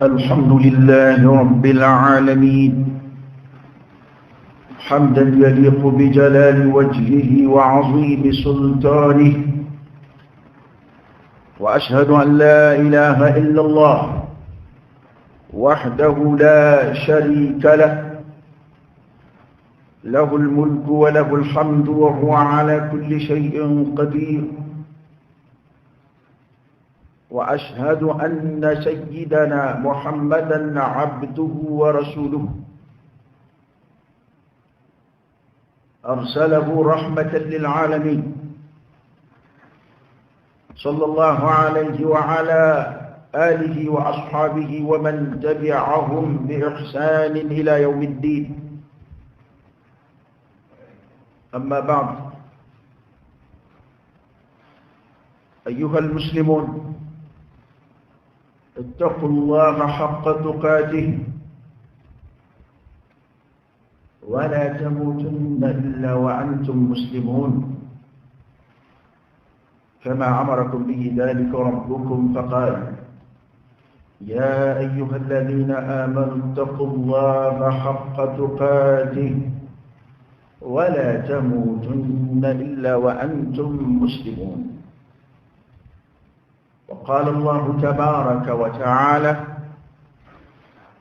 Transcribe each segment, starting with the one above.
الحمد لله رب العالمين حمدا يليق بجلال وجهه وعظيم سلطانه، وأشهد أن لا إله إلا الله وحده لا شريك له، له الملك وله الحمد وهو على كل شيء قدير. وأشهد أن سيدنا محمدا عبده ورسوله، أرسله رحمة للعالمين، صلى الله عليه وعلى آله وأصحابه ومن تبعهم بإحسان إلى يوم الدين. أما بعد، أيها المسلمون، اتقوا الله حق تقاته ولا تموتن إلا وأنتم مسلمون، كما أمركم به ذلك ربكم فقال: يا أيها الذين آمنوا اتقوا الله حق تقاته ولا تموتن إلا وأنتم مسلمون. وقال الله تبارك وتعالى: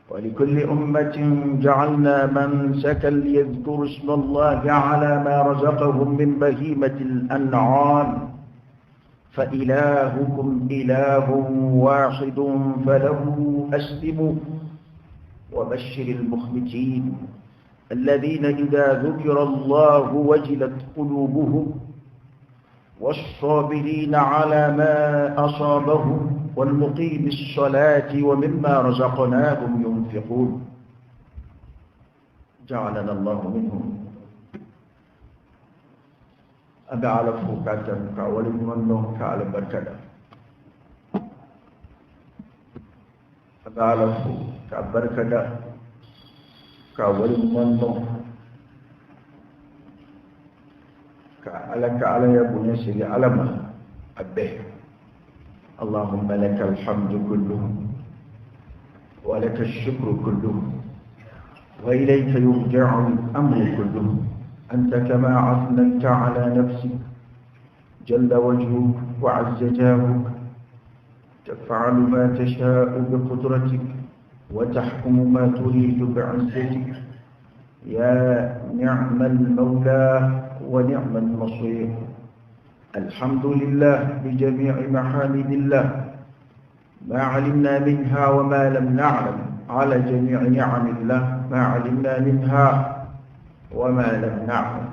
ولكل أمة جعلنا منسكا ليذكروا اسم الله على ما رزقهم من بهيمة الأنعام فإلهكم إله واحد فله أسلموا. وبشر المخبتين الذين إذا ذكر الله وجلت قلوبهم، والصابرين على ما أصابهم، والمقيم الصلاة ومما رزقناهم ينفقون. جعلنا الله منهم. أبا على فوقاتك ولمنهم كعلى بركة. أبا على فوق بركة ولمنهم كعلك على يبني سيدي علما أبه. اللهم لك الحمد كله ولك الشكر كله وإليك يرجع الأمر كله. أنت كما أثنيت على نفسك جل وجهك وعز جاهك، تفعل ما تشاء بقدرتك وتحكم ما تريد بعزتك. يا نعم المولى ونعم النصير. الحمد لله بجميع محامد الله، ما علمنا منها وما لم نعلم، على جميع نعم الله ما علمنا منها وما لم نعلم.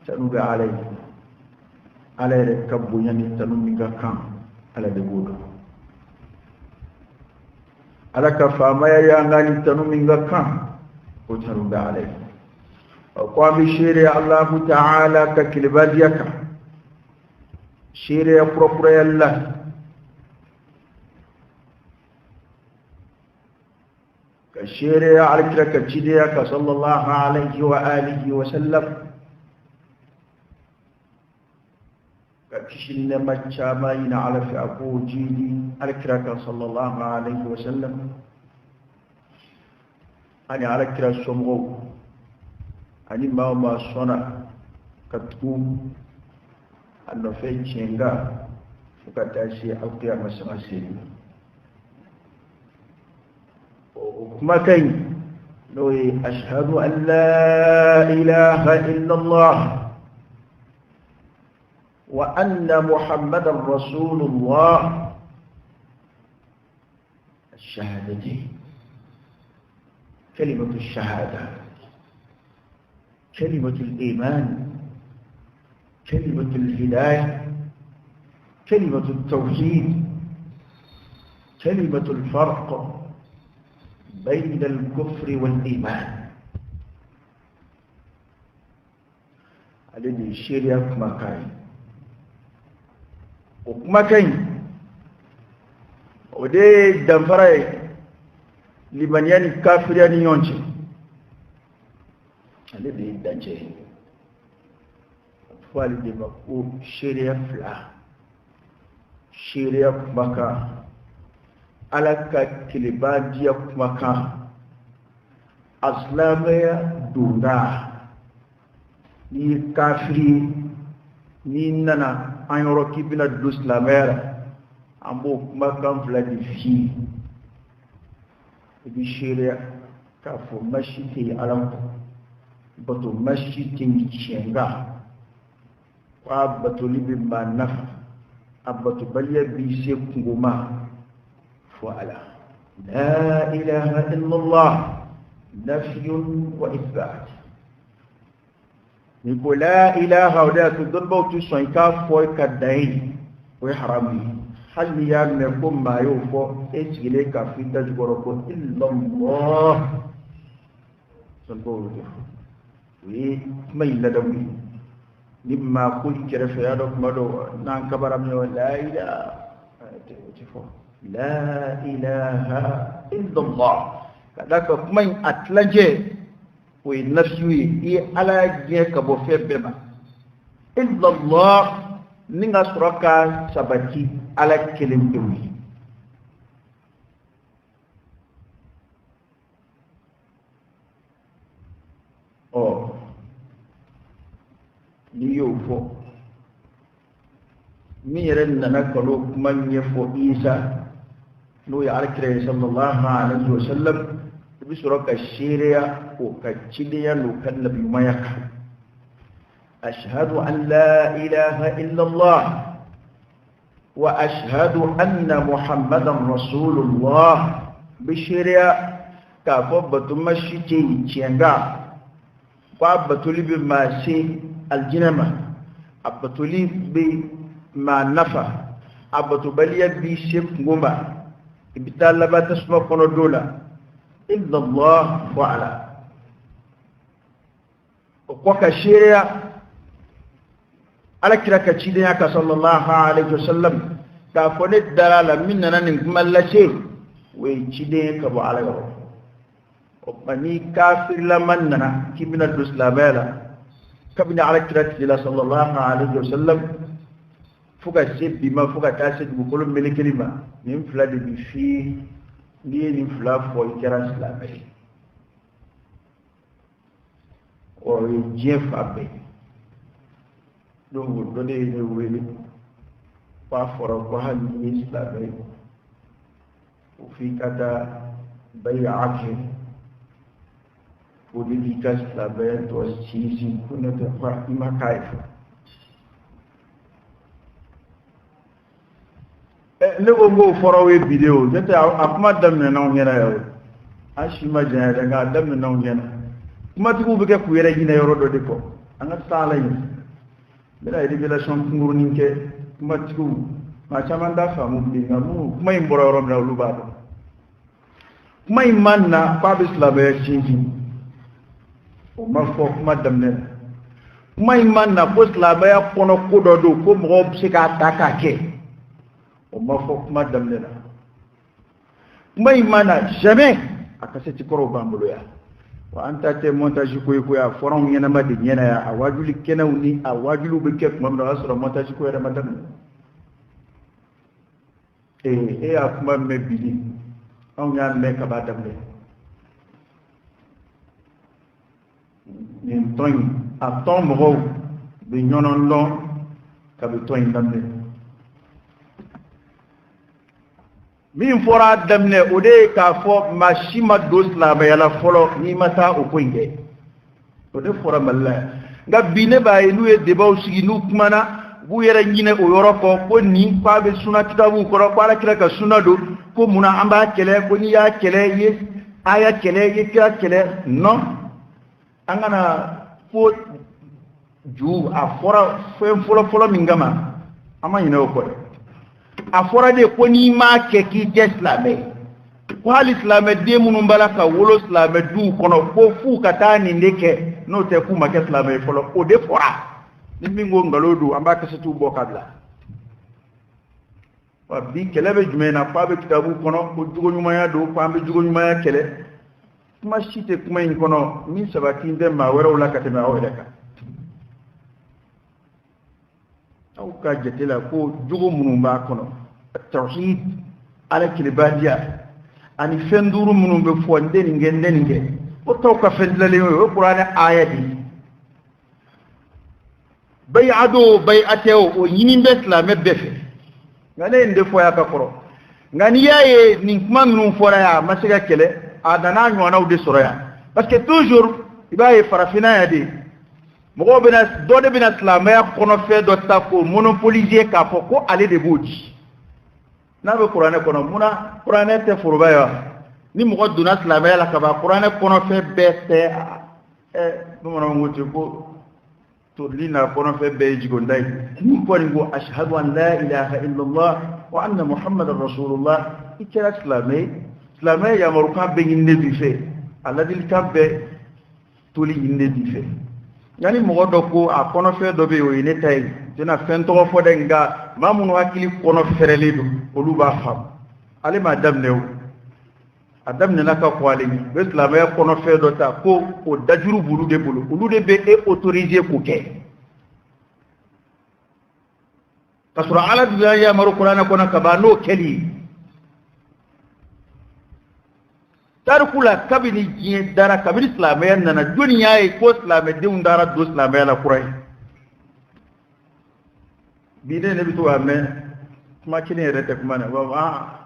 تنوب عليه على ركب يعني تنوب كان على دغود على كفا ما يانغاني تنوب كان وتنوب عليه. وقام شيري الله تعالى ككلباديك شيري بروبري الله كشيري عليك كجديك صلى الله عليه وآله وسلم كشين ما شامين على في أبو جيدي عليك صلى الله عليه وسلم أنا عليك سمغو أني ما صنع كتكوم أنه في شينغا فكتاشي القيامة سماسين. وكما كان نوي أشهد أن لا إله إلا الله وأن محمد رسول الله. الشهادتين، كلمة الشهادة، كلمة الإيمان، كلمة الهداية، كلمة التوحيد، كلمة الفرق بين الكفر والإيمان. الذي الشريعة كما كان وكما كان ودي دنفراي لمن يعني كافر يعني يونشي الذي دنجي فالدي مكو شريعة فلا sharia maka alaka kilibadiya maka aslamaya dunda ni kafiri ni nana an yɔrɔ k'i bɛna don silamɛya la an b'o kumakan fila de f'i ye i bɛ seereya k'a fɔ masi tɛ yen ala kɔ bato masi tɛ yen tiɲɛ nka k'a batoli bɛ maa nafa a batobaliya b'i se kungo ma fo ala la ilaha illallah nafiyun wa ithbat ni ko la ilaha o de to don baw tu son ka fo ka dai o haram hal ya me ko ma yo fo e sigile ka fi da jugoro ko illa allah son baw de wi mai la dawi nimma ko kire fe ya do kuma do nan kabara me la ilaha la ilaha illa allah kada ko mai atlaje we nafsi yi ala je ka bo febbe ba illa allah ninga suraka sabati ala kelim dewi oh ni yo fo mi yeren nana kalo man ye fo isa no ya alkire sallallahu alaihi wasallam bi suraka shiriya ko kacidiya no kallabi mayaka ashhadu an la ilaha illa allah wa ashhadu anna muhammadan rasulullah bi shiriya ka fo batum mashiti cienga kwa batuli bi mashi aljinama abatuli bi ma nafa abatubaliya bi shek ngoma ibitalla ba tasma kono dola illa allah wa ala kwa kashiria ala kira ka cidiya ka sallallahu alaihi wasallam ka fone dalala minna nan mallace we cidiya ka bo ala yo o bani kafir la manna kibina duslamela kabina ala kira cidiya sallallahu alaihi wasallam fuga sebbi ma fuga tased bu kolum mele kelima min fulade bi fi ni fula fo ikera islamai o jef abe donc do de weli pa foro ko hani islamai o fi kata bay'ati o di kas islamai to sisi kuna ta fa makaifa ne ko ngo forowe video jete akuma damne naw ngena yo ashima jana daga damne naw ngena kuma tiku be ku yere gina yoro do de ko anga sala yi bela idi bela son nguru ninke kuma tiku ma chamanda fa mu bi ngamu kuma imboro yoro na lu bado kuma imanna pa bislabe chinji o ma fo kuma damne kuma imanna ko slabe ya kono ko do ko mo se ka taka ke o ma fo kuma damne na mai mana jamais akase ti koro bambulo ya wa anta te montage ko ya foron yana madi yana ya awajuli kenawni awajulu be ke kuma na asra montage ko ya madam ya kuma me bidi on ya me ka ba damne ni ton a ton mo be nyonon lo ka be ton damne min fora damne ode ka fo mashima dosla ba yala folo ni mata o ko nge ode fora malla nga bine ba enu e debaw sigi nu kumana bu yere nyine o yoro ko ni pa be suna kitabu ko ro para kira ka suna do ko muna amba kele ko ni ya kele ye aya kele ye kira kele no angana fo ju a fora folo mingama ama nyine o ko a fora de ko ni ma ke ki islame ko hal islame de munum balaka wolo islame du kono ko fu kata ni ndeke no te ku ma ke islame folo o de fora ni mingo ngalodu amba ka setu bo kabla wa bi kelebe jumena pa be kitabu kono ko jugo nyuma ya do pa be jugo nyuma ya kele kuma shite kuma in kono min sabati de ma wera wala ka te ma o deka au ka jetela ko jugo munum ba kono tawhid ala kilibadiya ani fenduru munum be fo ndenige o taw ka fendlale o qur'ana ayati bay'ado bay'ateo o yini be islamé befe ngane nde fo ya ka koro ngani yaye ni kuma minnu fora ya masiga kele adana nyona de soroya parce que toujours ibaye farafina ya de mogo bena do de bena islamé kono fe do ta ko monopoliser ka fo ko ale de boji na be qur'ane kono muna qur'ane te furbaya ni mogo duna islamé la ka ba qur'ane kono fe bete mono ngoti ko to lina kono fe be jigo ndai ni ko ngo ashhadu an la ilaha illa allah wa anna muhammadar rasulullah ikira islamé ya maruka be nginde bi fe alladhi kabbe tuli nginde bi fe yani mogo do ko a kono fe do be o ine tay dina fen to fo de nga mamunu hakili kono ferele do olu ba xam ale ma damnew adam ne naka ko ale be islamé kono fe do ta ko o dajuru bulu de bulu olu de be e autoriser ko ke kasura ala biya ya maru qur'ana kona kabano keli tarkula kabini jiye dara kabini islamé nana duniya e ko islamé de undara do islamé la kuray bide ne bitu ame kuma kini rete kuma na wa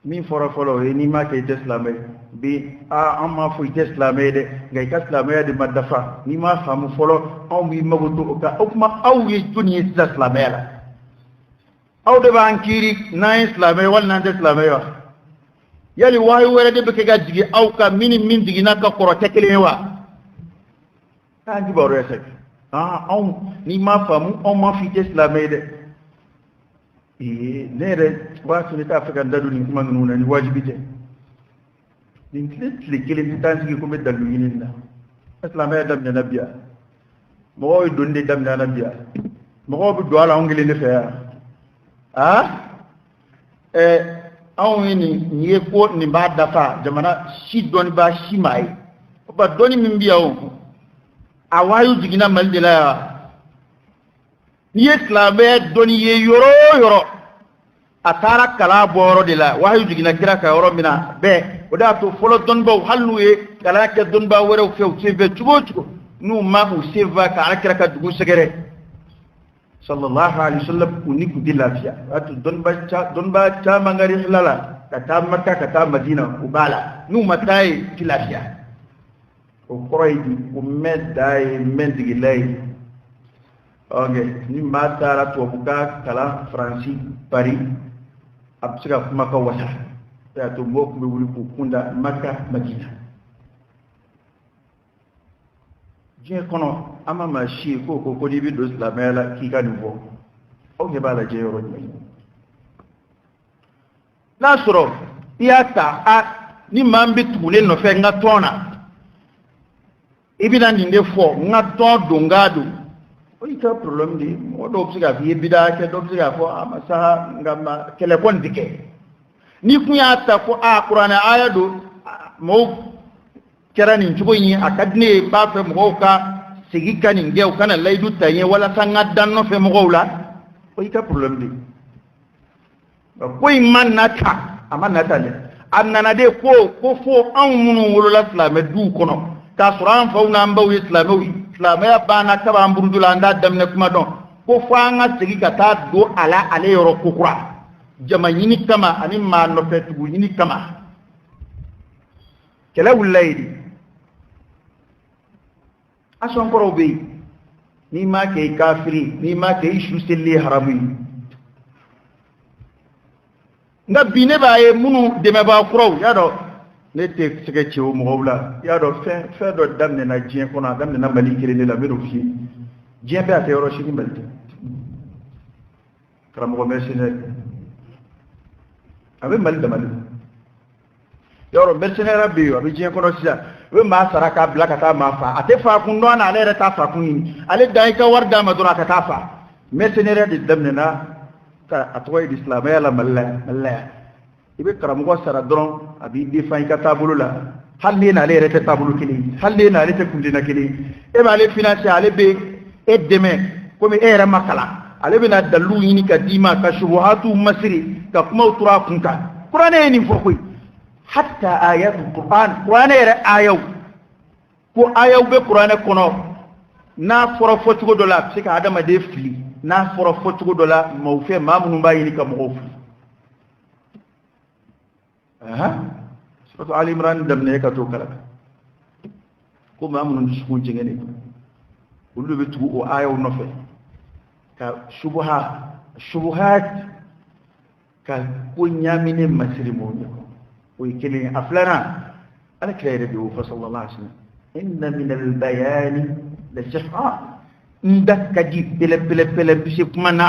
min foro folo e ni ma ke islamé bi amma fu islamé de ngai ka islamé de madafa ni ma famu folo aw mi mabutu ka kuma aw ye duniya islamé la aw de bankiri na islamé wal na islamé wa yali wayu wala de beke gajigi aw ka min digi na ka koro tekele wa ta ji baro esek aw ni ma famu aw ma fi islamé de nere wa su ta afrika dadu ni kuma nuna ni wajibite din tlit kile tan sigi ko be dalu yininda islamé dam na nabiya mo y donde dam na nabiya mo bu do ala ngile ne fe aw ni ko ni ba dafa jamana shi doni ba shi mai ba doni min biya o awayu jigina maldila ni islamé doni ye yoro atara kala boro de la wayu jigina kira ka yoro mina be oda to folo don ba hallu e kala ke don ba woro few sebe chugo nu ma u seva ka kira ka dugu segere sallallahu alaihi wasallam uni ku dilafiya atu don ba cha mangari hilala ka ta makka ka ta madina ubala nu matai tilafiya o koroidi o medai mendigilai okay ni matara to buka kala franci paris absika kuma ka wata ya to mbok be wuri ku kunda makka madina je kono ama ma shi ko di bi do islamela ki ka nuvo o ke bala je yoro ni nasro yata ni mambi tule no fe ngatona ibina ndinde fo ngato dongado o ita problem di o do psiga bi bida ke do psiga fo amasa ngama kele kon dike ni kunya ta ko qur'ana aya do mo kerani njugo yi akadne ba fe mo ka sigi kani ngew kana laydu tanye wala sanga danno fe mo wala o ita problem di ko man nata amana tale annana de ko fo an munu wala islam du kono ka suran fauna mbaw islamé ya bana kaba amburdula nda damne kuma don ko fanga sigi kata do ala ale yoro kukura jama yini kama ani ma no fetu yini kama kala wulaydi ason korobe ni ma ke kafiri ni ma ke ishu selli harami nga bine baye munu deme ba kuro ya do ne te sege ciwo mo wala ya do fe do damne na jien ko na damne na mali kire ne la mero fi jien be ate yoro shi mbalti kram ko mercenaire abe mal damal yoro mercenaire abi abi jien ko no sia we ma saraka blaka ta ma fa ate fa kun do na ale ta fa kun ale dai ka warda ma dura ka ta fa mercenaire di damne na ka atwa islam ya la malla ibe karam ko sara dron abi defan ka tabulu la halle na le rete tabulu kili halle na le te kundina kili e ma le finance ale be e deme ko mi era makala ale bena dalu yini ka dima ka shubuhatu masri ka kuma utura kunka qur'ane ni fokoy hatta ayatul qur'ane yere ayaw ko ayaw be qur'ane kono na foro fotugo dola sika adama de fili na foro fotugo dola mawfe mamunu bayini ka mo fili suratu ali imran damne ka to kala ko mamunu sukun jengene kullu be tugu o ayaw nofe ka shubuhat ka ko nyamine masiri mo o ikene aflana ala kayre do fa sallallahu alaihi wasallam inna min al-bayan la shaf'a ndaka di pele bisi kuma na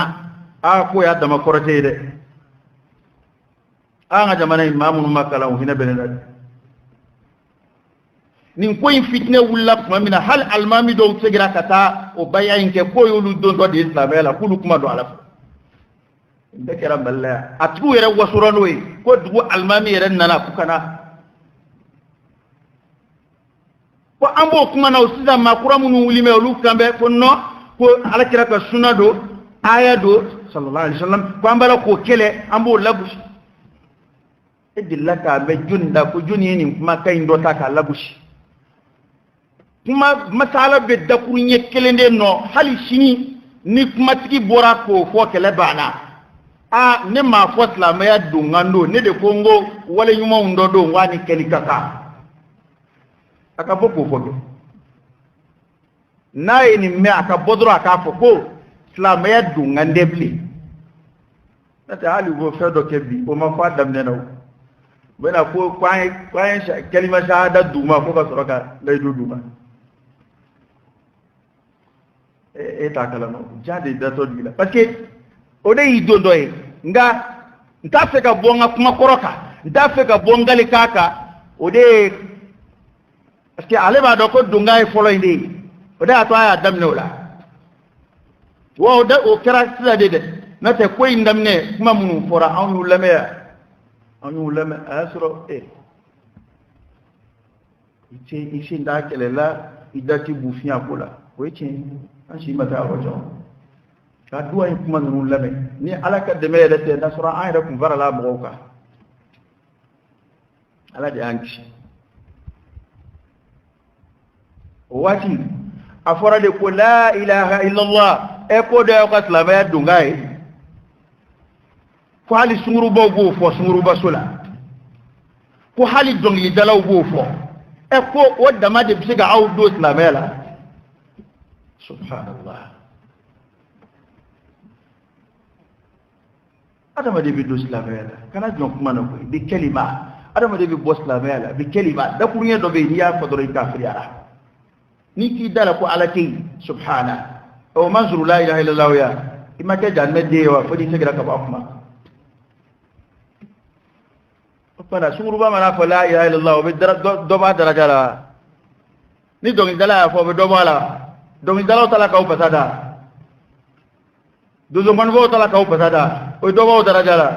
ko ya dama korote de anga jamana imamu makala o hina benena nin ko in fitne wulla kuma mina hal almami do segira kata o bayan ke ko yulu don do islam la kulu kuma do ala ndekera balla atu yere wasurano ko dugu almami yere nana kukana ko ambo kuma na usida makura munu wulime olu kambe ko no ko ala kira ka sunna do aya do sallallahu alaihi wasallam ko ambala ko kele ambo labushi edillaka be junda ko juni ni kuma kay ndota ka labushi kuma masala be dakurunye kelende no hali shini ni kuma tigi bora ko fo kele bana ne ma fo islam ya dungando ne de kongo wala nyuma undo do wani kelikaka aka boko foge nayi ni me aka bodro aka foko islam ya dungandebli nata hali bo fedo kebi o ma fa damne nawo bena ko kwaye kalima shahada duma ko ka soroka lay duma ta kala no jade da to dila parce que o de yido doye nga nta fe ka bonga kuma koroka nta fe ka bongali kaka o de parce que ale ba do ko dunga e folo indi o de ato aya damne wala wo de o kera sila de na te ko indamne kuma mun fora anu lame asro ite nda kelela idati bufia kola ko ite anshi mata wajo ka duwa kuma nun lame ni alaka de mele te nasra ayra kum fara la moka ala de anki wati afora de ko la ilaha illa allah e ko de ko islama ya dungai ko hali sunguru bogo fo sunguru basula ko hali dongi dalaw go fo e ko o dama de bisiga awdo islama la subhanallah adama de bi do islama la kana jon kuma na ko bi kalima adama de bi bo islama la bi kalima da kurunye do be niya ko do kafiri ara ni ki dala ko alati subhana o manzuru la ilaha illa allah ya imake janne de wa fodi segira ka ba kuma fana sunguru ba mana fa la ilaha illa allah be do ba daraja la ni dongi dala fo be do bala dongi dala tala ka upasada do zo manvo tala ka upasada o do ba daraja la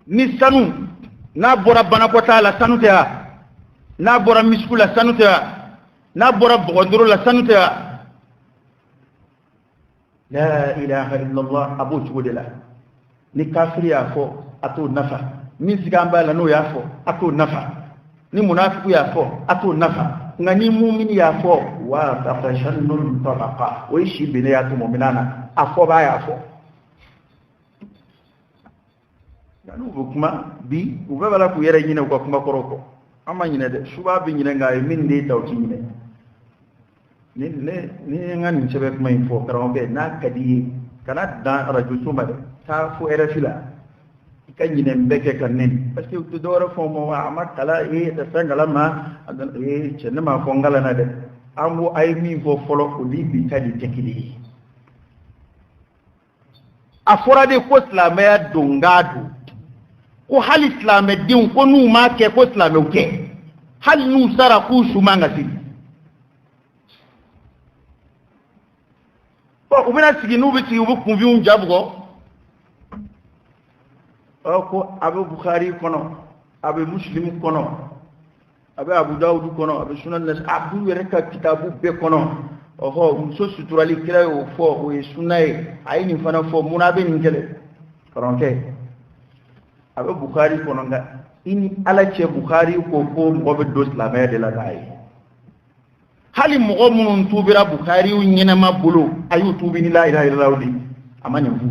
ni sanu na bora bana ko tala sanu ta na bora miskula sanu ta na bora bogondoro la sanu ta la ilaha illa allah abu chudela ni kafiri yafo ato nafa ni zigamba la no yafo ato nafa ni munafiku yafo ato nafa ngani mu'mini yafo wa tafashannul tabaqa wa ishi binayatu mu'minana afo ba yafo yanu bukuma bi ubabala ku yere nyine ko kuma koroko ama nyine de suba bi nyine ngaay min de tawti nyine ni ngani sebe kuma info karambe na kadi kana da rajutuma de ta fu era fila kan nyine mbeke kanen parce que to dora fo mo ama kala da sangala ma chenna ma fo ngala na de ambo ay mi fo folo ko libi tadi tekili afora de ko islamaya dongadu ko hal islamé din ko nu ma ke ko islamé o ke hal nu sara ku shumanga si ko ubina sigi nu biti ubu kunvi un jabgo ko abu bukhari kono abu muslim kono abe Abu Dawud kono abe sunan nas abdu reka kitabu be kono oho muso suturali kira o fo o sunay ay ni fana fo munabe ni kele faranke abe Bukhari kono nga ini ala che Bukhari ko mo be dos la me de la dai hali mo mun tubira Bukhari nyina ma bulu ayu tubi ni la ilaha illallah di amanya fu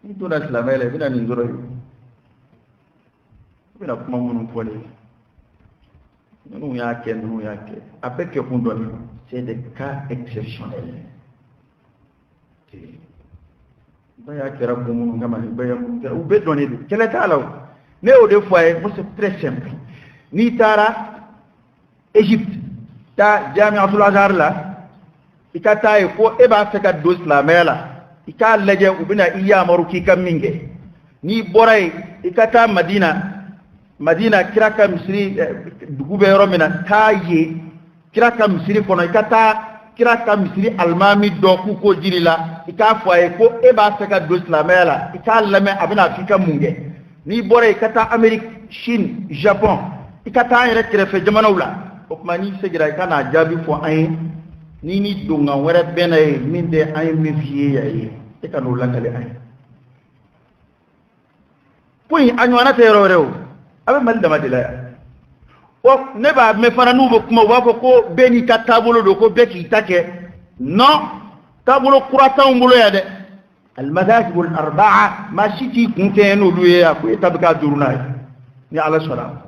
ni to das la mele bina ni zoro bina kuma mun ko le nous y a que avec que pour donner c'est des cas exceptionnels baya kera ko mun ngama baya ou be donner quel est alors mais au deux fois c'est très simple ni tara Égypte ta Jami'atul Azhar la ikata ko e ba saka dos la mela ika leje ubina iya maruki kam minge ni boray ikata Madina kiraka misiri dugube yoro mina taye kiraka misiri kono ikata kiraka misiri almami do ku ko jirila ika foye ko e ba saka do islamela ika lame abina afrika munge ni bore ikata Amerique Chine Japon ikata yere krefe jamanawla o mani segira kana jabi fo ay ni donga wara benay minde ay mi fiye yayi ikano lakale ay poyi anywana tero rew abe mal dama dila o ne ba me fana nubo kuma wa ko beni ka tabulo do ko beki take non tabulo kurata umbulo ya de al madahib al arba'a ma shiti kunte no luye ya ko tabka duruna ni ala sala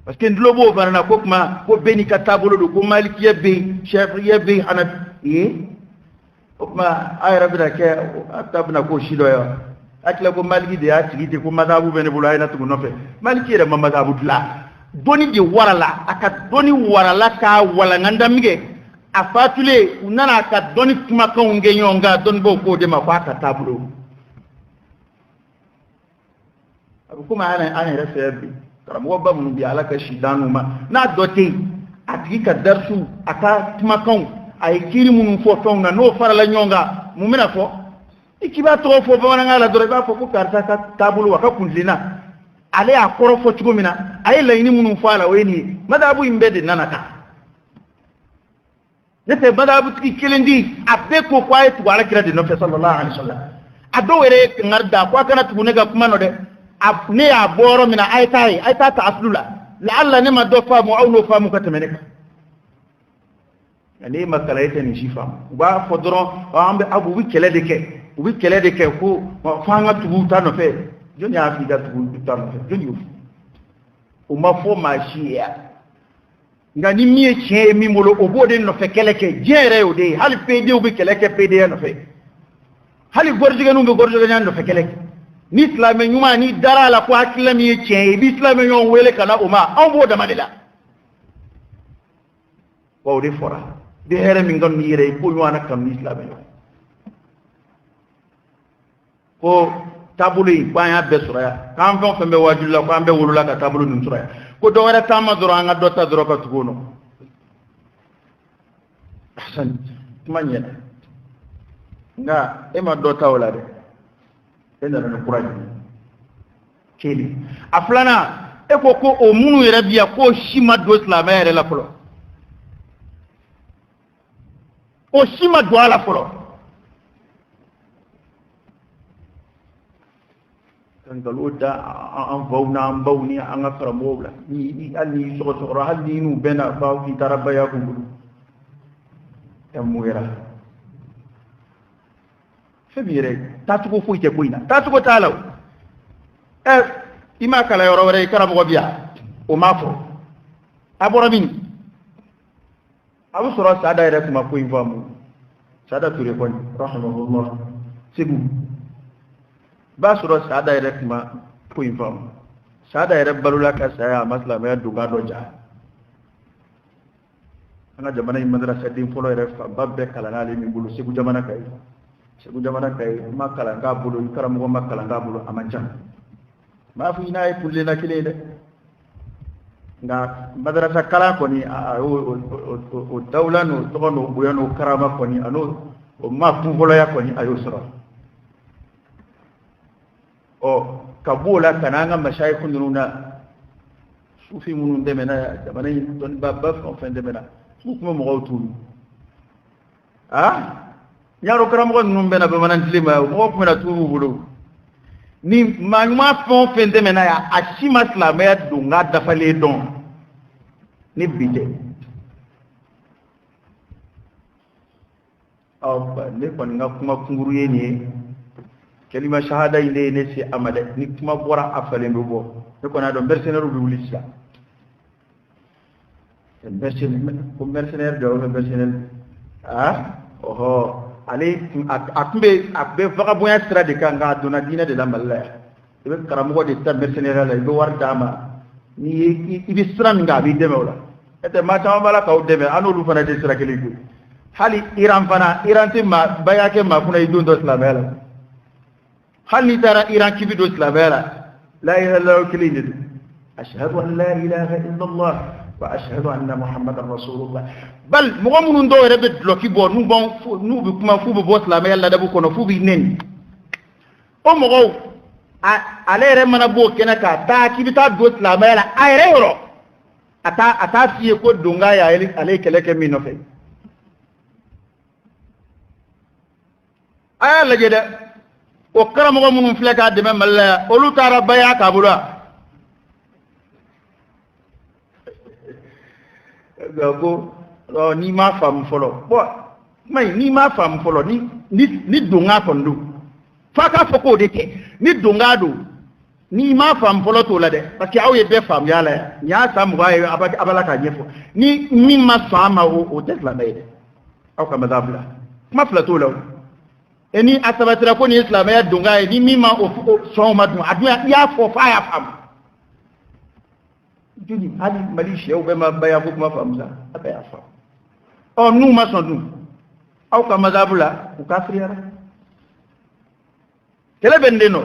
parce que ndlo bo fana ko kuma ko beni ka tabulo do ko malikiya be shafi'iyya be hanat o kuma ay rabira ke atabna ko shido ya akla ko maliki de atigi ko madhabu bene bulay na tugu nofe maliki re madhabu dula doni di warala aka doni warala ka wala ngandamige afatule unana ka doni kuma ka unge nyonga don bo ko de mafaka tablo kuma ana referbi karam wobba mun bi alaka shidanu ma na dote atigi ka darsu aka kuma kan ay kiri mun fo ton na no farala nyonga mumina fo ikiba to fo bana ngala dore ba fo ko karta ka tabulu waka kunlina ale akoro fo tugumina ay layni munun fala weni madabu imbede nanaka nete madabu tiki kelendi abbe ko kwaye tu wala kira de no sallallahu alaihi wasallam ado were ngarda kwa kana tugune ga kuma no de ne ya boro mina ay ta aslula la alla ne ma do fa mu au no fa mu katameneka yani makala yete ni shifa ba fo doron ambe abu wi kele de ke ko fanga tugu tano fe joni afi da tugu tano fe joni o ma fo ma shia ngani mie che mi molo obode no fe keleke jere o de hal pede o be keleke pede no fe hal gorjiga no be gorjiga nyan no fe keleke ni islam nyuma ni dara la ko akila mie che bi islam nyon wele kana o ma on bo da madela wa de fora de here mi ngon mi re ko nyana kam ni islam nyon ko tabulu banya be suraya kan fon fembe wajula ko ambe wulula ka tabulu nun suraya ko do wara tama doro anga dota doro ka tugono ahsan manya nga ema dota wala de enda na kuraji keli aflana e ko o munu yere biya ko shima do islam yere la folo o shima do ala folo ngaluda an fauna an bawni an afra mobla ni alni so hali nu bena baw fi tarabaya ko gudu tamuira febire tatugo fuite kuina tatugo talaw ima kala yoro wore karamo go biya o mafo aborabin abu sura sada ire kuma ko infamu sada ture ko rahimahullah sibu basuro sada ire kuma ko infamu sada ire balula ka saya maslama ya duga doja ana jamana madrasa din folo ire babbe kala na le mi bulu sibu jamana kai makala nga bulu karamo makala nga bulu amanjan ma fu ina e pulle na kile de nga madrasa kala ko ni o dawla no to no buyano karama ko ni ano o ma fu folo ya ko ni ayo sura o kabola kananga mashayikh nuna sufi munun demena jamana don babba fin demena kuma mo gawtu nyaro karamo num bena be manan tilima mo kuma na tubu bulu ni magma fon fin demena ya ashima islamaya dunga dafale don ni bide ne kon nga kuma kunguru yeni kelima shahada ile ne si amade ni kuma bora afale mbo ne kon ado mercenaire bi wulisa mercenaire do mercenaire oho ali akbe vagabond extra de kanga dona dina de la malla ibe karamo de ta mercenaire la ibe war dama ni ibi sran nga bi demewla ete ma tama bala ka deme anolu fana de sira keliku hali Iran fana Iran timma bayake ma kuna idun do islamela hali tara Iran kibi do islamela la ilaha illallah kilidu ashhadu an la ilaha illallah wa ashhadu anna muhammadar rasulullah bal mu'minun do rebe bloki bo nu bon nu bi kuma fu bo islamela da bu kono fu bi nen o mo go ale re mana bo kenaka ta kibi ta do islamela ayre yoro ata fiye ko dunga ya ale keleke mi no fe aya laje de o karamo munun fleka de malla olu tara baya kabula gago ni ma fam folo bo mai ni ma fam folo ni dunga kondu faka foko de ke ni dunga do ni ma fam folo to la de parce que awye be fam yala nya sam waye abala ka nyefo ni ma fama o tesla bayde aw kama dabla ma fla to law eni asabatira ko ni islam ya dunga ni mima o so ma dun aduya ya fo fa ya fam juni hadi malisha o be ma baya bu ma fam za abaya fam o nu ma so dun aw ka mazabula ku kafiriyara kele bendeno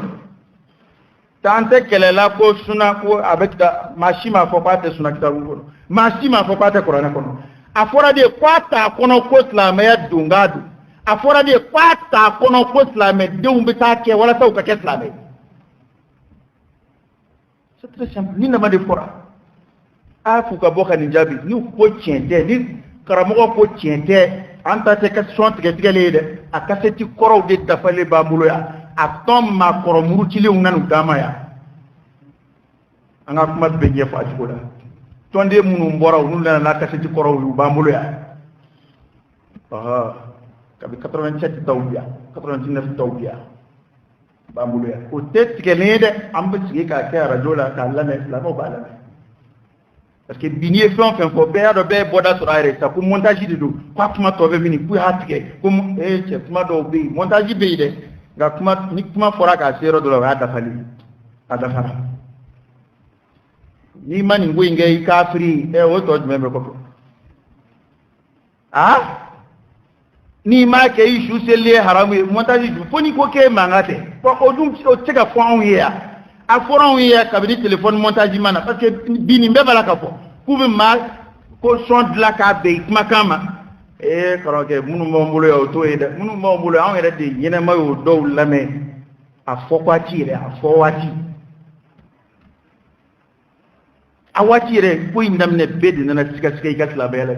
tante kele la ko suna ko abekta mashima fo pate suna kitabu kono mashima fo pate qur'ana kono afora de kwata kono ko islam ya dungadu afora de kwata kono ko islame deum bitake wala taw ka islame c'est très simple ni na ma de fora afu ka boka ni jabi ni ko tiende ni karamo ko tiende anta te ka son tigele de akaseti koro de dafale bamulo ya atom ma koro murutile unanu dama ya anga kuma be nyefa ajikola tonde munu mbora unu na kaseti koro bamulo ya kabi 87 tawbiya 89 tawbiya bambulo ya o tet kelede ambe sigi ka ka rajola ka lame la no bala parce que binier fon ko be do be boda sur aire sa ko montage de do kwa kuma to be mini ku hatike ko che kuma do be montage be de ga kuma ni kuma fora ka zero do la da fali ada fara ni mani ngwe ngai kafiri o to member ko ni ma ke ishu sele haramu montage du foni ko ke mangate ko odum o tega fon ya aforan ya kabidi téléphone montage mana parce que bini mbe bala ka fo kubi ma ko son de la ka be kuma kama karoke munu mo mbulo yo to ede munu mo mbulo an ede de yene ma yo do lame afokwati re afowati awati re ko indam ne bedi na sika ikatla bela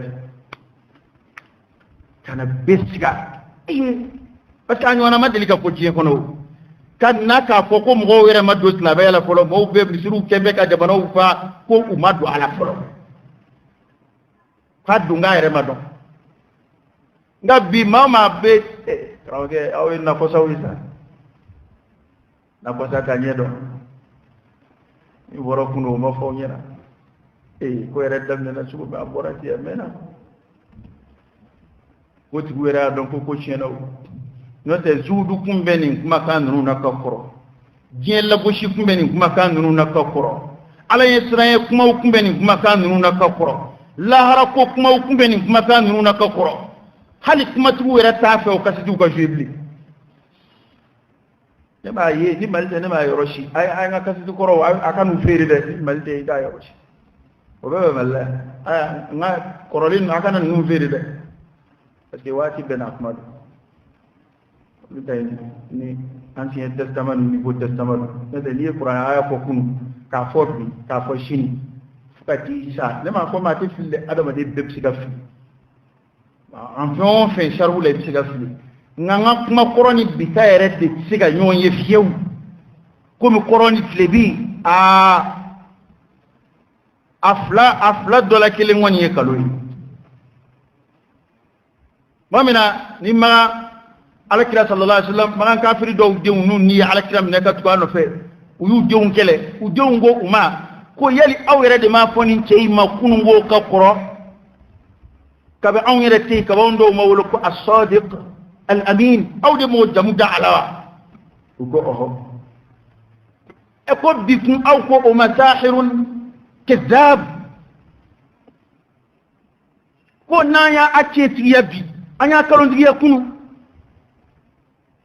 kana besiga parce que anyona madelika ko jie kono kan naka foko mo were maddo islama yala folo mo be bisiru kembe ka jabano fa ko umadu ala folo faddu ngayre maddo ngabbi mama be rawge awen na ko sawisa na ko saka nyedo ni woro kuno mo fo nyera ko yere damne na suko ba borati amena woti wera don ko cheno note zudu kumbeni kuma kanunu na kakoro jien la boshi kumbeni kuma kanunu na kakoro ala yesraye kuma kumbeni kuma kanunu na kakoro la harako kuma kumbeni kuma kanunu na kakoro hali kuma tu wera tafe o kasidu ka jebli ne ba ye ni malte ne ma yoroshi ay nga kasidu koro akanu feri de malte da yoroshi o be malla ay nga korolin akana nu feri de parce que wati ben ahmad ni Ancien Testament, Nouveau Testament. C'est lié pour un aya pour nous, qu'à fort, qu'à fort chini. Fati ça, les ma forme a été filé à demander de psychophilie. En fait, charou les psychophilie. Nanga kuma koroni bita ere de psyga nyonye fieu. Comme koroni flebi afla dola kele ngwani ye kaloi. Mamina ni ma alakira sallallahu alaihi wasallam magan kafiri do deun nun ni alakira minaka tuano fe uyu deun kele u deun go uma ko yali awere de ma foni cey ma kunungo ka qoro kabe awere te ka wondo mawlo ko as-sadiq al-amin aw de mo jamuda alawa ko oho e ko bifun aw ko o masahirun kadhab ko naya aceti yabi anya kalondiya kunu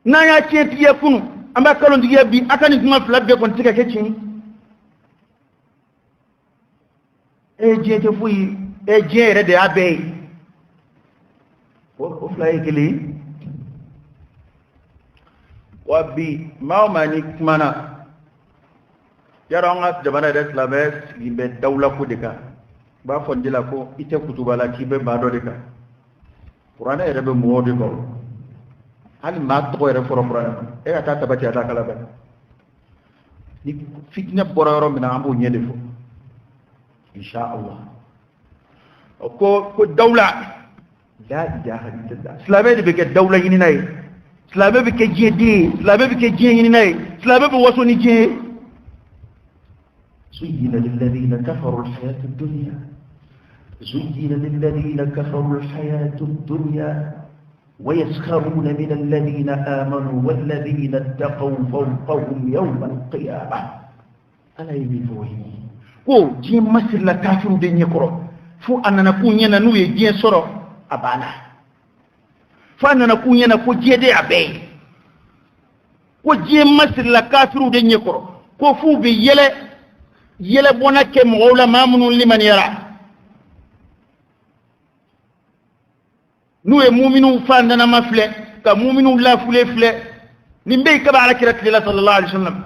naya aceti yakunu amba kalondiya bi akani kuma flabbe kon tika kecin eje te fuyi eje re de abe o flay kili wabi maumani mana yaronga jabana de slaves libe dawla ko deka ba fondila ko ite kutubala kibe bado deka qur'ana e rebe modi ko hal ma to re foro qur'ana e ata tabati ata kala ba ni fitna bororo mina ambo nyede fo insha Allah ko dawla la ilaha illallah slaves de be dawla yini nay slaves be ke jedi slaves be ke jeni nay slaves be waso ni je زين للذين كفروا الحياة الدنيا زين للذين كفروا الحياة الدنيا ويسخرون من الذين آمنوا والذين اتقوا فوقهم يوم القيامة ألا يميفوه ko ji masir la kafiru de nyekoro fu anana ku nyena nu ye ji soro abana fu anana ku nyena ko jede abe ko ji masir la kafiru de nyekoro ko fu be yele bona ke mawla mamunu liman yara nu e mu'minu fandana mafle ka mu'minu la fule nimbe ka ba alakira sallallahu alaihi wasallam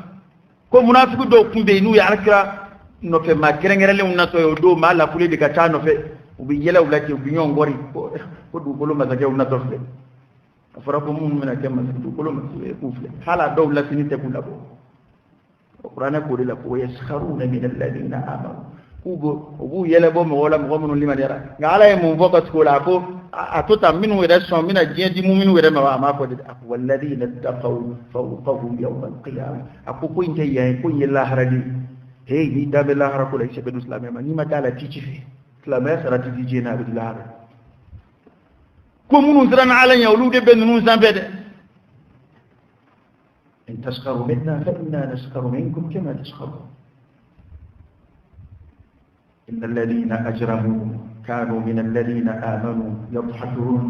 ko munafiqu do kumbe nu ya alakira no fe ma kerengere unna to do ma la fule de ka ta no fe ubi yela ulati ubi nyongori ko du bolo ma zake unna to fe afara ko mu'mina kema du bolo ma ku fle hala do la finite kula bo القرآن يقول لك ويسخرون من الذين آمنوا وبو يلبو مولا مغمن لمن يرى قال يا منفقت كل عفو أتوتا منه ورسوا من الجين دي مؤمن ورما ما قد والذين اتقوا فوقهم يوم القيامة أكو كوين تي كوين الله ردي هي دي داب الله ركول ليس بدو اسلام ما ني ما تعالى تيجي في اسلام سرا تيجي جينا بالله كومون زرنا على يولود بنون زامبد إن تسخروا منا فإنا نسخر منكم كما تسخرون إن الذين أجرموا كانوا من الذين آمنوا يضحكون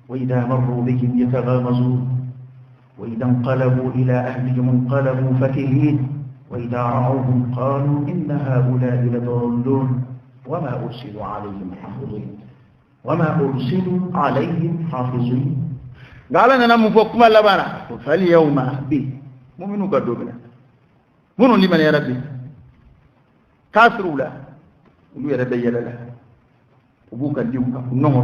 وإذا مروا بهم يتغامزون وإذا انقلبوا إلى أهلهم انقلبوا فكهين وإذا رأوهم قالوا إن هؤلاء لضالون وما أرسلوا عليهم حافظين قال أنا مفوق ما لبنا فاليوم بي مؤمنون قدومنا منو لمن يا ربي كافروا لا ولو يا ربي يلا لا وبوك اليوم نوم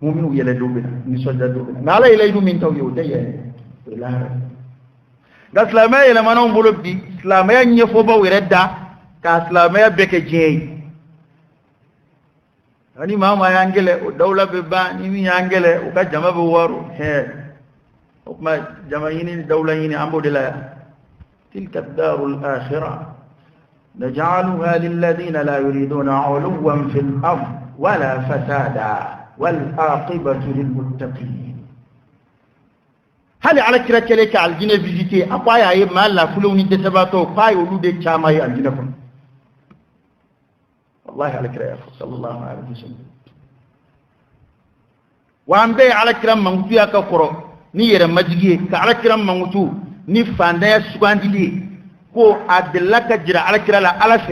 مؤمنون يلا دوبنا نسجد دوبنا ما لا إلى من توي وديا لا قال سلامة لما نوم بلوبي سلامة ينفوبا ويردا كسلامة بكجي ani mama yangele dawla be ba ni yangele o ka jama be waru he o ma jama yini dawla yini ambo de la tilka ad-darul akhirah naj'aluha lil ladina la yuriduna 'uluwan fil ard wala fasada wal aqibatu lil muttaqin hali ala kira kele ka aljina visiter apaya ye mala fuluni de sabato payo lu de chama ye aljina ko الله على كرام صلى الله عليه وسلم وان بي على كرام منغتو يا كفرو ني يرم مجيء على كرام منغتو ني فاندا سغاندي كو ادلك جرا على كرام لا الف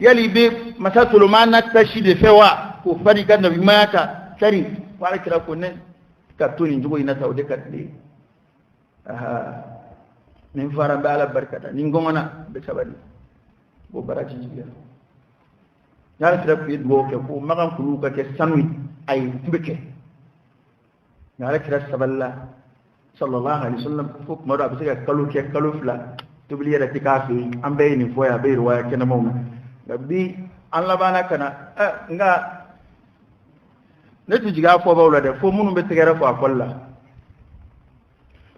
يلي بي مسا سليمان تشيد فوا كو فري كان بماتا سري وعلى كرام كو ني كاتوني نجو ينا تاودي كاتلي nin fara be ala barkata nin gongona be sabari bo barati jiya yalla tira ku do ke ko magan kulu ka ke sanwi ay mbeke yalla tira saballa sallallahu alaihi wasallam ko kuma do abisa kalu ke kalu fla tubliya da tikafi an bayni foya bai ruwaya kenan mu gabbi Allah bana kana nga ne tujiga fo bawla de fo munu be tigere fo akolla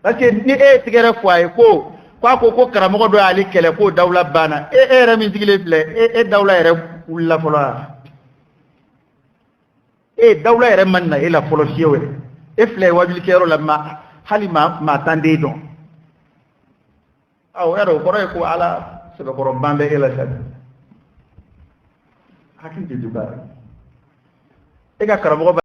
parce que ni tigere fo ay ko ko karamogo do ali kele ko dawla bana re mi sigile fle dawla ere ulla fola dawla ere manna ila folo siwe fle wajul kero la ma halima ma tande don aw ero ko ala sebe ko bambe ila sad hakin ke dubar ega karamogo